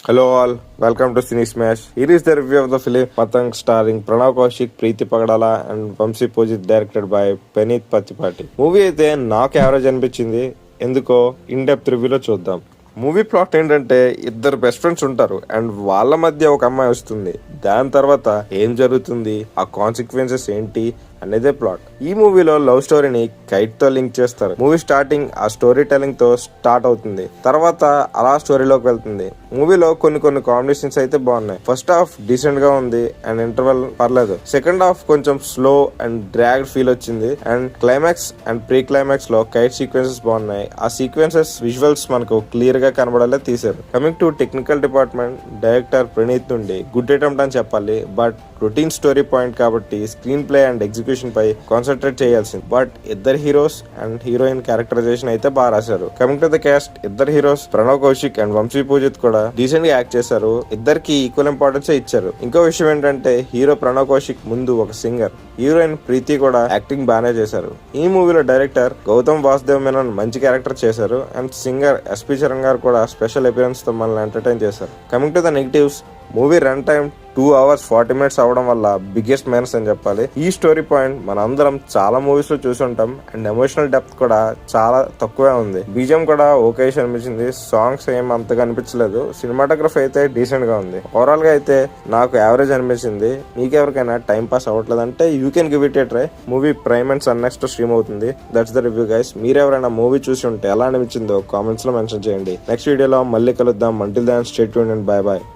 Hello all, welcome to Cine Smash. Here is the review of the film Patang starring Pranav Kaushik, Preeti Pagadala and Vamsi Pujit directed by Peneet Patipati. Movie అయితే నాకు average అనిపించింది. ఎందుకో in depth రివ్యూలో చూద్దాం. Movie plot ఏంటంటే ఇద్దరు best friends ఉంటారు and వాళ్ళ మధ్య ఒక అమ్మాయి వస్తుంది. దాని తర్వాత ఏం జరుగుతుంది, ఆ కాన్సిక్వెన్సెస్ ఏంటి అనేదే ప్లాట్. ఈ మూవీలో లవ్ స్టోరీని కైట్ తో లింక్ చేస్తారు. మూవీ స్టార్టింగ్ ఆ స్టోరీ టెలింగ్ తో స్టార్ట్ అవుతుంది, తర్వాత అలా స్టోరీలోకి వెళ్తుంది. మూవీలో కొన్ని కాంబినేషన్స్ అయితే బాగున్నాయి. ఫస్ట్ హాఫ్ డీసెంట్ గా ఉంది అండ్ ఇంటర్వెల్ పర్లేదు. సెకండ్ హాఫ్ కొంచెం స్లో అండ్ డ్రాగ్ ఫీల్ వచ్చింది and climax and pre climax లో కైట్ సీక్వెన్సెస్ బాగున్నాయి. ఆ సీక్వెన్సెస్ విజువల్స్ మనకు క్లియర్ గా కనబడేలా తీశారు. Coming to technical department, director Praneeth నుండి గుడ్ అటెంప్ట్ అని చెప్పాలి. బట్ రొటీన్ స్టోరీ పాయింట్ కాబట్టి స్క్రీన్ ప్లే అండ్ ఎగ్జిక్యూషన్ పై కాన్సన్ట్రేట్ చేయాల్సింది. బట్ ఇద్దరు హీరోస్ అండ్ హీరోయిన్ క్యారెక్టరైజేషన్ అయితే బాగా రాశారు. కమింగ్ టు ద క్యాస్ట్, ఇద్దరు హీరోస్ ప్రణవ్ కౌశిక్ అండ్ వంశీ పూజిత్ కూడా డీసెంట్ గా యాక్ట్ చేశారు. ఇద్దరికి ఈక్వల్ ఇంపార్టెన్స్ ఇచ్చారు. ఇంకో విషయం ఏంటంటే హీరో ప్రణవ్ కౌశిక్ ముందు ఒక సింగర్, హీరోయిన్ ప్రీతి కూడా యాక్టింగ్ బాగానే చేశారు. ఈ మూవీలో డైరెక్టర్ గౌతమ్ వాసుదేవ్ మేనన్ మంచి క్యారెక్టర్ చేశారు అండ్ సింగర్ ఎస్పీ చరణ్ గారు కూడా స్పెషల్ అపియరెన్స్ తో మనల్ని ఎంటర్టైన్ చేశారు. Coming to the negatives, movie run time 2 hours 40 minutes అవడం వల్ల బిగ్గెస్ట్ మైనస్ అని చెప్పాలి. ఈ స్టోరీ పాయింట్ మన అందరం చాలా మూవీస్ లో చూసి ఉంటాం అండ్ ఎమోషనల్ డెప్త్ కూడా చాలా తక్కువే ఉంది. బీజిఎం కూడా ఓకే అనిపించింది. సాంగ్స్ ఏం అంతగా అనిపించలేదు. సినిమాటోగ్రఫీ అయితే డీసెంట్ గా ఉంది. ఓవరాల్ గా అయితే నాకు యావరేజ్ అనిపించింది. మీకెవరికైనా టైం పాస్ అవ్వట్లేదు అంటే you can give it a try. Movie prime and sun next stream అవుతుంది. That's the review guys. మీరెవరైనా మూవీ చూసి ఉంటే ఎలా అనిపించిందో కామెంట్స్ లో మెన్షన్ చేయండి. నెక్స్ట్ వీడియోలో మళ్ళీ కలుద్దాం. Until then stay tuned and bye by.